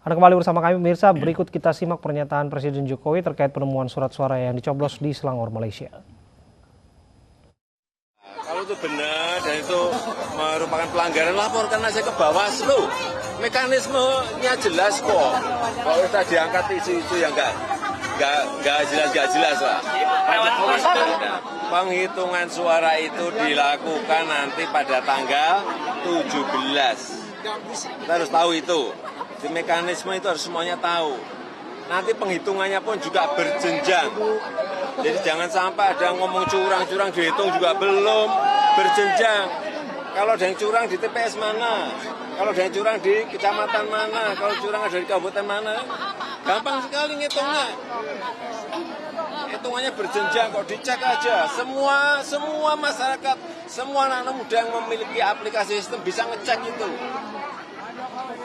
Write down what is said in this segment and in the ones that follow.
Anda kembali bersama kami pemirsa, berikut kita simak pernyataan Presiden Jokowi terkait penemuan surat suara yang dicoblos di Selangor, Malaysia. Kalau itu benar dan itu merupakan pelanggaran, laporkan aja ke Bawaslu. Mekanismenya jelas kok. Kalau kita diangkat isu-isu yang nggak jelas lah. Penghitungan suara itu dilakukan nanti pada tanggal 17. Kita harus tahu itu. Di mekanisme itu harus semuanya tahu. Nanti penghitungannya pun juga berjenjang. Jadi jangan sampai ada yang ngomong curang-curang dihitung juga belum, berjenjang. Kalau ada yang curang di TPS mana? Kalau ada yang curang di kecamatan mana? Kalau curang ada di kabupaten mana? Gampang sekali ngitungnya. Hitungannya berjenjang kok, dicek aja. Semua masyarakat, semua anak muda yang memiliki aplikasi sistem bisa ngecek itu.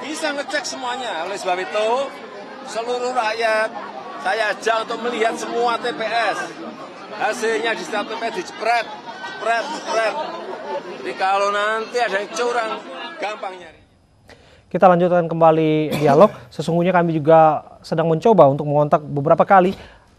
Bisa ngecek semuanya. Oleh sebab itu, seluruh rakyat saya ajak untuk melihat semua TPS. Hasilnya di setiap TPS dicepret. Jadi kalau nanti ada yang curang, gampang nyari. Kita lanjutkan kembali dialog. Sesungguhnya kami juga sedang mencoba untuk mengontak beberapa kali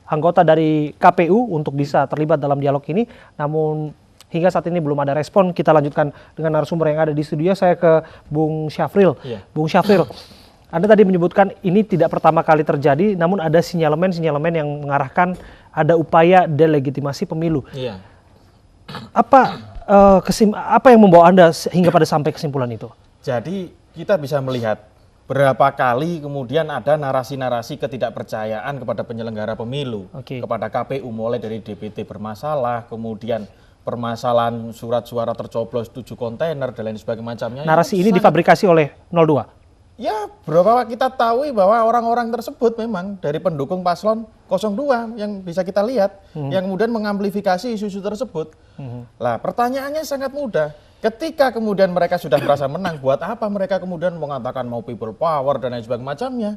anggota dari KPU untuk bisa terlibat dalam dialog ini. Namun hingga saat ini belum ada respon. Kita lanjutkan dengan narasumber yang ada di studio. Saya ke Bung Syafril. Bung Syafril, Anda tadi menyebutkan ini tidak pertama kali terjadi, namun ada sinyalemen yang mengarahkan ada upaya delegitimasi pemilu. Iya. Apa yang membawa Anda hingga pada sampai kesimpulan itu? Jadi kita bisa melihat berapa kali kemudian ada narasi-narasi ketidakpercayaan kepada penyelenggara pemilu, kepada KPU, mulai dari DPT bermasalah, kemudian permasalahan surat suara tercoblos 7 kontainer dan lain sebagainya macamnya. Narasi ini difabrikasi oleh 02? Ya, berapa kita tahu bahwa orang-orang tersebut memang dari pendukung paslon 02 yang bisa kita lihat, yang kemudian mengamplifikasi isu-isu tersebut. Lah, pertanyaannya sangat mudah. Ketika kemudian mereka sudah merasa menang, buat apa mereka kemudian mengatakan mau people power dan lain sebagainya macamnya?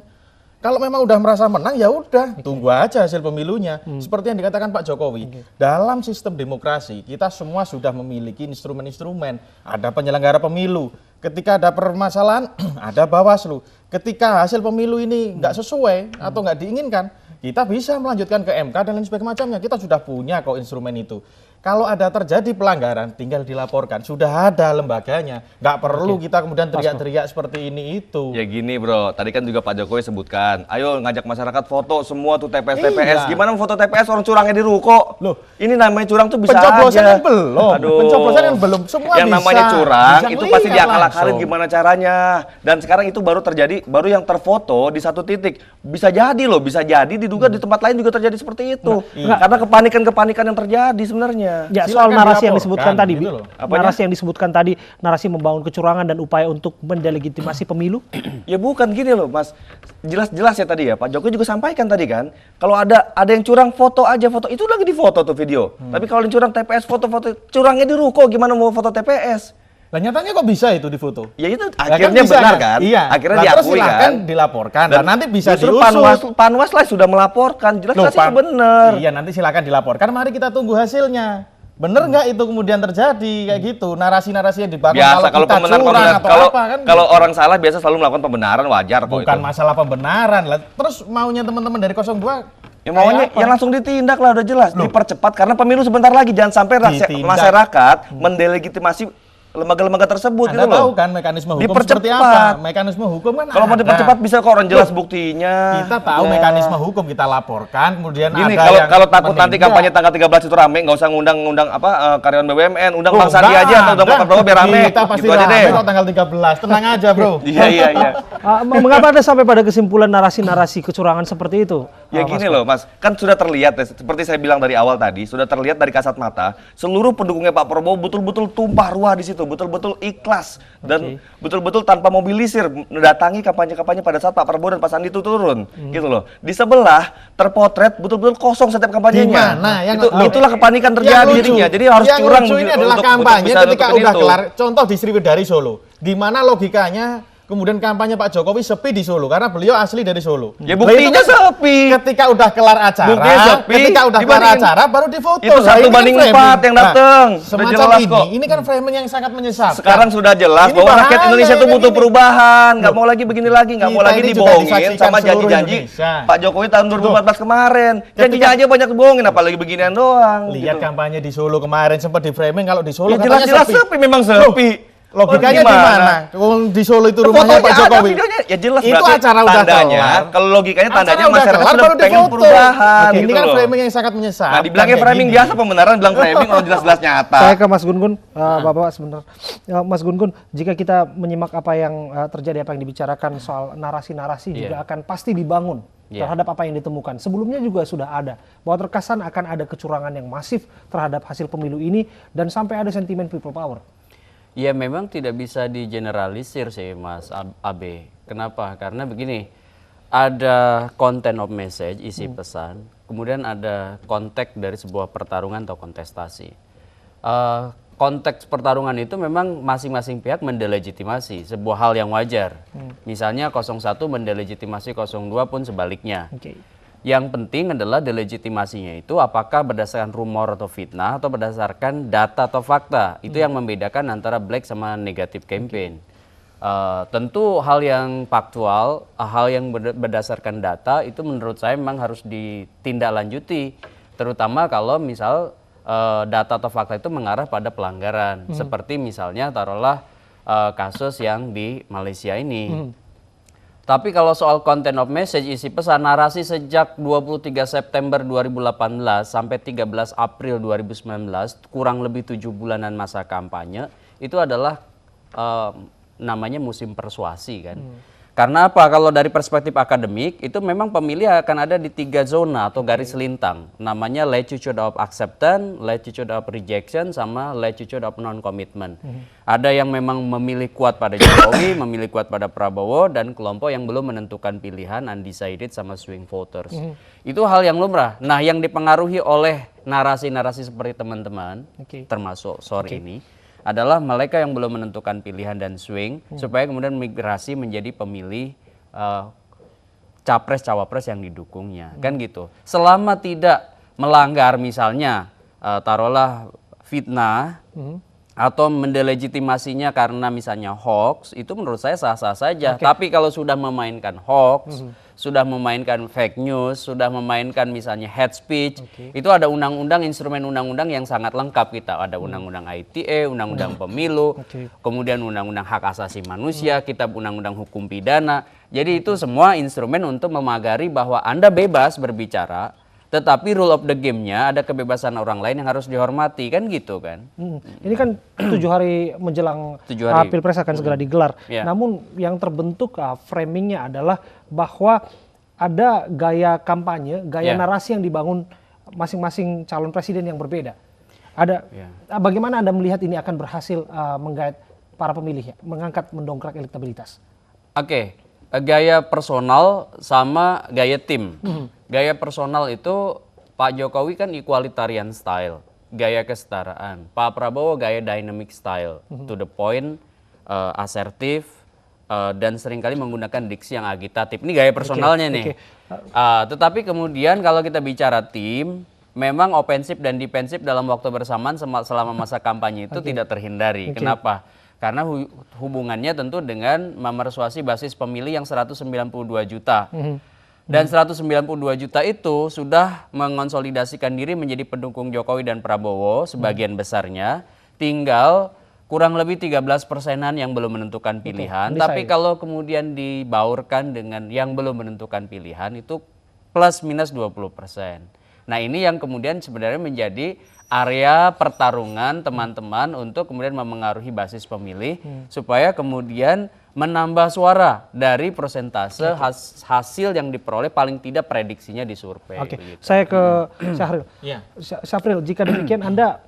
Kalau memang udah merasa menang, ya udah, tunggu aja hasil pemilunya. Seperti yang dikatakan Pak Jokowi, dalam sistem demokrasi kita semua sudah memiliki instrumen-instrumen. Ada penyelenggara pemilu. Ketika ada permasalahan, ada Bawaslu. Ketika hasil pemilu ini nggak sesuai atau nggak diinginkan, kita bisa melanjutkan ke MK dan lain sebagainya macamnya. Kita sudah punya kok instrumen itu. Kalau ada terjadi pelanggaran, tinggal dilaporkan. Sudah ada lembaganya. Nggak perlu kita kemudian teriak-teriak seperti ini itu. Ya gini bro, tadi kan juga Pak Jokowi sebutkan, ayo ngajak masyarakat foto semua tuh TPS. Gimana foto TPS orang curangnya di ruko? Loh, ini namanya curang tuh bisa pencoblosan aja. yang belum. Aduh. Pencoblosan yang belum. Semua yang bisa. namanya curang Bisa itu pasti diakal-akalin langsung. gimana caranya. Dan sekarang itu baru terjadi, baru yang terfoto di satu titik. Bisa jadi loh, bisa jadi diduga di tempat lain juga terjadi seperti itu. Karena kepanikan yang terjadi sebenarnya. Ya, soal narasi yang disebutkan tadi, gitu narasi yang disebutkan tadi, narasi membangun kecurangan dan upaya untuk mendelegitimasi pemilu. Ya bukan gini loh Mas, jelas-jelas ya tadi ya Pak Jokowi juga sampaikan tadi kan, kalau ada yang curang foto aja, foto itu lagi difoto tuh video. Tapi kalau yang curang TPS foto-foto, curangnya di ruko, gimana mau foto TPS? Lah nyatanya kok bisa itu difoto? Ya itu Lah akhirnya bisa, benar kan? Iya. Akhirnya Lah, terus diakui silahkan kan? dilaporkan dan nanti bisa justru diusut. Panwas lah sudah melaporkan, jelas-jelas itu benar. Iya, nanti silakan dilaporkan, mari kita tunggu hasilnya. Bener nggak itu kemudian terjadi kayak gitu, narasi-narasi yang dibangun Biasa kalau kita pembenaran curang atau apa kan? kalau orang salah biasa selalu melakukan pembenaran, wajar kok Bukan itu. masalah pembenaran lah. Terus maunya teman-teman dari 02 Ya maunya yang langsung ditindak lah, udah jelas. Dipercepat karena pemilu sebentar lagi, jangan sampai masyarakat mendelegitimasi lembaga-lembaga tersebut. Anda gitu loh. tahu kan mekanisme hukum Dipercepat. seperti apa? Mekanisme hukum kan Kalau mau ada. dipercepat bisa kok orang jelas buktinya. Kita tahu mekanisme hukum, kita laporkan, kemudian Gini, ada kalau takut nanti menindak. kampanye tanggal 13 itu rame, nggak usah ngundang karyawan BUMN, undang Bang Sandi enggak aja atau undang ada. Pak Prabowo biar rame. Kita pasti Gitu aja rame deh. kok tanggal 13. Tenang aja, Bro. Iya. Mengapa Anda sampai pada kesimpulan narasi-narasi kecurangan seperti itu? Ya gini loh Mas, kan sudah terlihat ya, seperti saya bilang dari awal tadi, sudah terlihat dari kasat mata, seluruh pendukungnya Pak Prabowo betul-betul tumpah ruah di situ, betul-betul ikhlas dan betul-betul tanpa mobilisir mendatangi kampanye-kampanye pada saat Pak Prabowo dan Pak Sandi itu turun, gitu loh. Di sebelah terpotret betul-betul kosong setiap kampanyenya. Gimana? Itulah kepanikan terjadi jadinya. Jadi harus curang lucu ini untuk- adalah untuk kampanye bisa ketika nutupin udah itu. kelar. Contoh di Sriwedari Solo. Di mana logikanya kemudian kampanye Pak Jokowi sepi di Solo karena beliau asli dari Solo. Ya Lah, buktinya itu kan sepi. Ketika udah kelar acara, Buktinya sepi, baru difoto. itu Lah, ini 1 banding kan 4 framing. yang datang. Nah, Sudah semacam jelas ini, kok. ini kan framing yang sangat menyesatkan. Sekarang sudah jelas Ini bahwa rakyat bahaya Indonesia itu kayak butuh gini. perubahan, nggak Loh, mau lagi begini lagi, nggak mau kita lagi ini juga dibohongin disaksikan sama seluruh janji-janji Indonesia. Pak Jokowi tahun 2014 kemarin. Janjinya aja banyak dibohongin, apalagi beginian doang. Lihat gitu. kampanye di Solo kemarin sempat di framing kalau di Solo Ya katanya jelas-jelas sepi, memang sepi. Logikanya Oh, di mana? Di Solo itu rumahnya Pak Fotonya ada, Jokowi. videonya. Ya jelas Itu berarti acara udah tandanya, kelar. kalau logikanya tandanya Acara udah masyarakat kelar, sudah baru pengen difoto. perubahan Oke, gitu ini kan loh. framing yang sangat menyesatkan. Nah, dibilangnya kayak framing gini. biasa pembenaran bilang framing kalau jelas-jelas nyata. Saya ke Mas Gun-Gun, Bapak sebentar. Ya, Mas Gun-Gun, jika kita menyimak apa yang terjadi, apa yang dibicarakan soal narasi-narasi juga akan pasti dibangun terhadap apa yang ditemukan. Sebelumnya juga sudah ada bahwa terkesan akan ada kecurangan yang masif terhadap hasil pemilu ini dan sampai ada sentimen people power. Ya memang tidak bisa digeneralisir sih Mas Abe. Kenapa? Karena begini, ada content of message, isi pesan, kemudian ada konteks dari sebuah pertarungan atau kontestasi. Konteks pertarungan itu memang masing-masing pihak mendelegitimasi sebuah hal yang wajar. Misalnya 01 mendelegitimasi 02 pun sebaliknya. Oke. Yang penting adalah delegitimasinya itu apakah berdasarkan rumor atau fitnah atau berdasarkan data atau fakta. Itu yang membedakan antara black sama negatif campaign. Tentu hal yang faktual, hal yang berdasarkan data itu menurut saya memang harus ditindaklanjuti. Terutama kalau misal data atau fakta itu mengarah pada pelanggaran. Seperti misalnya taruhlah kasus yang di Malaysia ini. Tapi kalau soal content of message, isi pesan, narasi sejak 23 September 2018 sampai 13 April 2019, kurang lebih 7 bulanan masa kampanye, itu adalah namanya musim persuasi kan. Karena apa? Kalau dari perspektif akademik, itu memang pemilih akan ada di 3 zona atau garis lintang. Namanya latitude of acceptance, latitude of rejection, sama latitude of non-commitment. Ada yang memang memilih kuat pada Jokowi, memilih kuat pada Prabowo, dan kelompok yang belum menentukan pilihan, undecided sama swing voters. Itu hal yang lumrah. Nah, yang dipengaruhi oleh narasi-narasi seperti teman-teman, termasuk sore ini, adalah mereka yang belum menentukan pilihan dan swing, supaya kemudian migrasi menjadi pemilih capres-cawapres yang didukungnya. Kan gitu. Selama tidak melanggar misalnya, taruhlah fitnah, atau mendelegitimasinya karena misalnya hoax, itu menurut saya sah-sah saja. Tapi kalau sudah memainkan hoax, sudah memainkan fake news, sudah memainkan misalnya hate speech, itu ada undang-undang, instrumen undang-undang yang sangat lengkap kita. Ada undang-undang ITE, undang-undang pemilu, kemudian undang-undang hak asasi manusia, kitab undang-undang hukum pidana. Jadi itu semua instrumen untuk memagari bahwa Anda bebas berbicara, tetapi rule of the game-nya ada kebebasan orang lain yang harus dihormati, kan gitu kan. Ini kan 7 hari menjelang 7 hari. Pilpres akan segera digelar. Ya. Namun yang terbentuk framingnya adalah bahwa ada gaya kampanye, gaya narasi yang dibangun masing-masing calon presiden yang berbeda. Ada bagaimana Anda melihat ini akan berhasil menggait para pemilih, mengangkat, mendongkrak elektabilitas? Oke, gaya personal sama gaya tim. Gaya personal itu Pak Jokowi kan equalitarian style, gaya kesetaraan. Pak Prabowo gaya dynamic style, to the point, asertif, dan seringkali menggunakan diksi yang agitatif. Ini gaya personalnya nih. Tetapi kemudian kalau kita bicara tim, memang ofensif dan defensif dalam waktu bersamaan selama masa kampanye itu tidak terhindari. Kenapa? Karena hubungannya tentu dengan memersuasi basis pemilih yang 192 juta. Dan 192 juta itu sudah mengonsolidasikan diri menjadi pendukung Jokowi dan Prabowo sebagian besarnya. Tinggal kurang lebih 13%-an yang belum menentukan pilihan. Tapi kalau kemudian dibaurkan dengan yang belum menentukan pilihan itu plus minus 20%. Nah ini yang kemudian sebenarnya menjadi area pertarungan teman-teman untuk kemudian memengaruhi basis pemilih supaya kemudian menambah suara dari persentase hasil yang diperoleh, paling tidak prediksinya di survei. Saya ke Syahril. Syahril, jika demikian Anda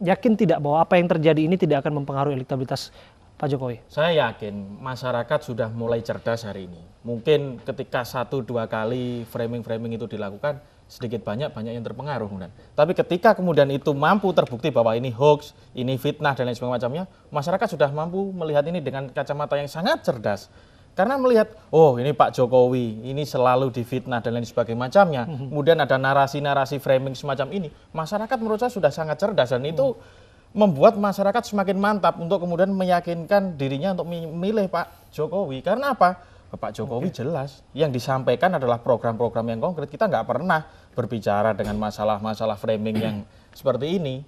yakin tidak bahwa apa yang terjadi ini tidak akan mempengaruhi elektabilitas Pak Jokowi? Saya yakin masyarakat sudah mulai cerdas hari ini. Mungkin ketika 1-2 kali framing-framing itu dilakukan, sedikit banyak yang terpengaruh kemudian. Tapi ketika kemudian itu mampu terbukti bahwa ini hoax, ini fitnah dan lain sebagainya, masyarakat sudah mampu melihat ini dengan kacamata yang sangat cerdas. Karena melihat, oh ini Pak Jokowi, ini selalu difitnah dan lain sebagainya. Kemudian ada narasi-narasi framing semacam ini. Masyarakat menurut saya sudah sangat cerdas dan itu membuat masyarakat semakin mantap untuk kemudian meyakinkan dirinya untuk memilih Pak Jokowi. Karena apa? Pak Jokowi jelas yang disampaikan adalah program-program yang konkret. Kita nggak pernah berbicara dengan masalah-masalah framing yang seperti ini.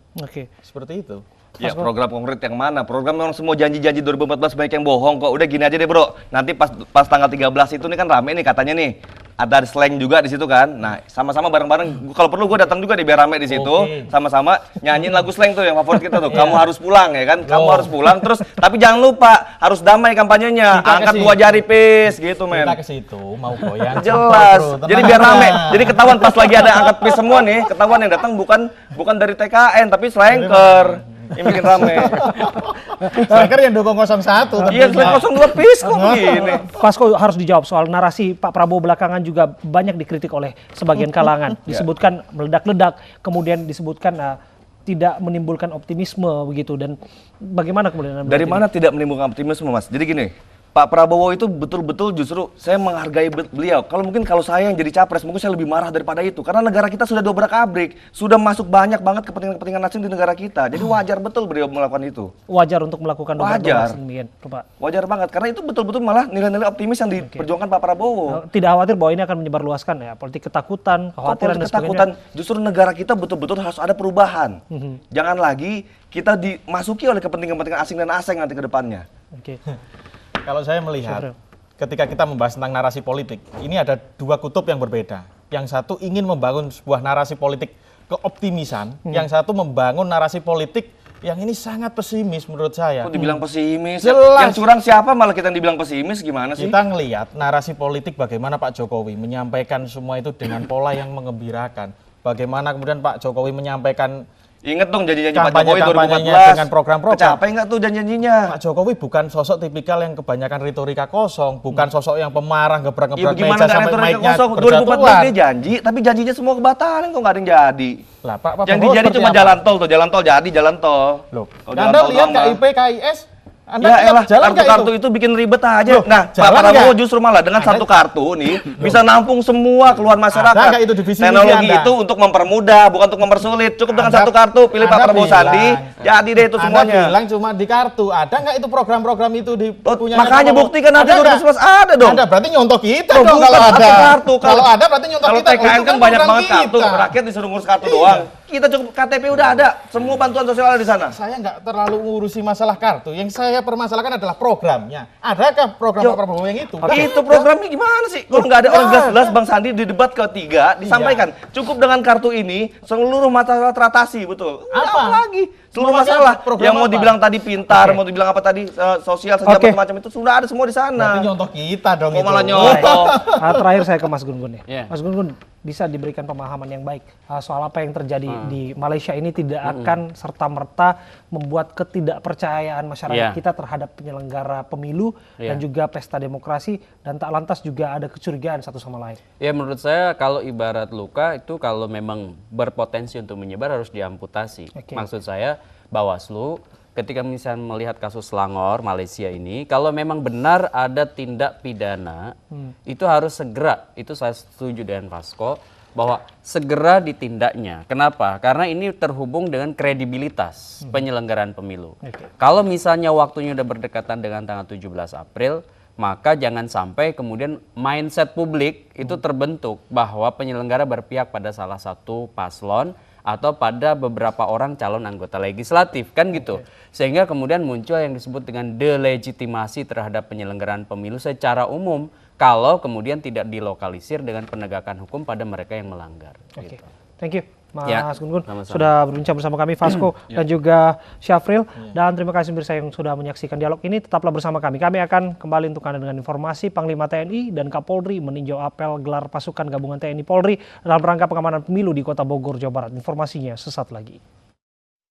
Seperti itu. Ya, program konkret yang mana? Program yang semua janji-janji 2014 banyak yang bohong kok. Udah gini aja deh, Bro. Nanti pas tanggal 13 itu nih kan rame nih katanya nih. Ada slang juga di situ kan. Nah, sama-sama bareng-bareng. Kalau perlu gue datang juga di biar rame di situ. Sama-sama nyanyiin lagu slang tuh yang favorit kita tuh. Kamu harus pulang ya kan. Kamu harus pulang terus tapi jangan lupa harus damai kampanyenya. Angkat 2 jari pis gitu, men. Kita ke situ mau goyang. Jelas. Jadi biar rame. Jadi ketahuan pas lagi ada angkat pis semua nih, ketahuan yang datang bukan dari TKN tapi slanker. Yang bikin rame. Slanker yang dukung 01. Iya, slanker 02 pis kok begini. Fasko harus dijawab soal narasi Pak Prabowo belakangan juga banyak dikritik oleh sebagian kalangan. Disebutkan meledak-ledak, kemudian disebutkan tidak menimbulkan optimisme begitu. Dan bagaimana kemudian? Dari mana tidak menimbulkan optimisme, Mas? Jadi gini, Pak Prabowo itu betul-betul justru saya menghargai beliau. Kalau saya yang jadi capres, mungkin saya lebih marah daripada itu. Karena negara kita sudah dobrak-abrik, sudah masuk banyak banget kepentingan-kepentingan asing di negara kita. Jadi wajar betul beliau melakukan itu. Wajar untuk melakukan dobrak-dobrak demikian, Pak. Wajar banget, karena itu betul-betul malah nilai-nilai optimis yang diperjuangkan Pak Prabowo. Tidak khawatir bahwa ini akan menyebarluaskan ya, politik ketakutan, kekhawatiran dan sebagainya. Justru negara kita betul-betul harus ada perubahan. Jangan lagi kita dimasuki oleh kepentingan-kepentingan asing dan asing nanti ke depannya. Kalau saya melihat, ketika kita membahas tentang narasi politik, ini ada 2 kutub yang berbeda. Yang satu ingin membangun sebuah narasi politik keoptimisan, yang satu membangun narasi politik yang ini sangat pesimis menurut saya. Kok dibilang pesimis? Jelas. Yang curang siapa malah kita yang dibilang pesimis gimana sih? Kita ngelihat narasi politik bagaimana Pak Jokowi menyampaikan semua itu dengan pola yang mengembirakan. Bagaimana kemudian Pak Jokowi menyampaikan Ingat dong janji-janji Pak Jokowi kampanye-kampanyenya 2014 dengan program-program. Kecapai nggak tuh janji-janjinya? Pak Jokowi bukan sosok tipikal yang kebanyakan retorika kosong, bukan sosok yang pemarah gebrak-gebrak Gimana meja nggak sampai retorika mic-nya kosong? 2014 berjatuhan. dia janji, tapi janjinya semua kebatalin kok nggak ada yang jadi. Lah Pak Yang Prabowo dijadi seperti cuma apa? jalan tol tuh, jalan tol jadi jalan tol. Loh, Kalau jalan Anda tol lihat doang mah. KIP, KIS, Anda Ya lihat elah, jalan nggak kartu-kartu itu? itu bikin ribet aja. Loh, Nah, Pak jalan Prabowo nggak? justru malah dengan satu kartu nih bisa nampung semua keluhan masyarakat. Ada nggak itu di visi misi Teknologi Anda? itu untuk mempermudah, bukan untuk mempersulit. Cukup dengan Anda- satu kartu, pilih Pak Anda Prabowo bilang- Sandi, jadi deh itu Anda semuanya. bilang cuma di kartu, ada nggak itu program-program itu di Oh, punyanya makanya Prabowo? buktikan nanti Ada nggak? 2011 ada dong. Ada, berarti nyontok kita Loh, dong bukan kalau satu ada. kartu. Kalau ada berarti nyontok Kalau kita. Oh, TKN itu kan banyak program banget kartu, kita. rakyat disuruh ngurus kartu doang. Kita cukup KTP udah ada, semua bantuan sosial ada di sana. Saya nggak terlalu ngurusi masalah kartu. Yang saya permasalahkan adalah programnya. Adakah program Pak Prabowo yang itu? Itu programnya gimana sih? Kalau nggak ada orang jelas-jelas Bang Sandi di debat ketiga disampaikan cukup dengan kartu ini seluruh masalah teratasi, betul. Udah Apa? apa lagi? Seluruh Mau masalah program yang mau apa? dibilang tadi pintar, mau dibilang apa tadi sosial Oke. macam-macam itu sudah ada semua di sana. Berarti nyontok kita dong Kok itu. malah nyontok? Terakhir saya ke Mas Gun-Gun ya. Iya. Mas Gun-Gun bisa diberikan pemahaman yang baik soal apa yang terjadi di Malaysia ini tidak akan serta-merta membuat ketidakpercayaan masyarakat Iya. kita terhadap penyelenggara pemilu dan juga pesta demokrasi dan tak lantas juga ada kecurigaan satu sama lain. Ya menurut saya kalau ibarat luka itu kalau memang berpotensi untuk menyebar harus diamputasi. Oke. Maksud saya Bawaslu ketika misalnya melihat kasus Selangor Malaysia ini, kalau memang benar ada tindak pidana, itu harus segera, itu saya setuju dengan Fasko, bahwa segera ditindaknya. Kenapa? Karena ini terhubung dengan kredibilitas penyelenggaraan pemilu. Kalau misalnya waktunya udah berdekatan dengan tanggal 17 April, maka jangan sampai kemudian mindset publik itu terbentuk bahwa penyelenggara berpihak pada salah satu paslon atau pada beberapa orang calon anggota legislatif, kan gitu. Sehingga kemudian muncul yang disebut dengan delegitimasi terhadap penyelenggaraan pemilu secara umum kalau kemudian tidak dilokalisir dengan penegakan hukum pada mereka yang melanggar. Oke, Gitu. thank you Mas Ya, Gun-Gun sama-sama. sudah berbincang bersama kami, Fasko dan juga Syafril. Dan terima kasih pemirsa yang sudah menyaksikan dialog ini. Tetaplah bersama kami. Kami akan kembali untuk Anda dengan informasi Panglima TNI dan Kapolri meninjau apel gelar pasukan gabungan TNI Polri dalam rangka pengamanan pemilu di Kota Bogor, Jawa Barat. Informasinya sesaat lagi.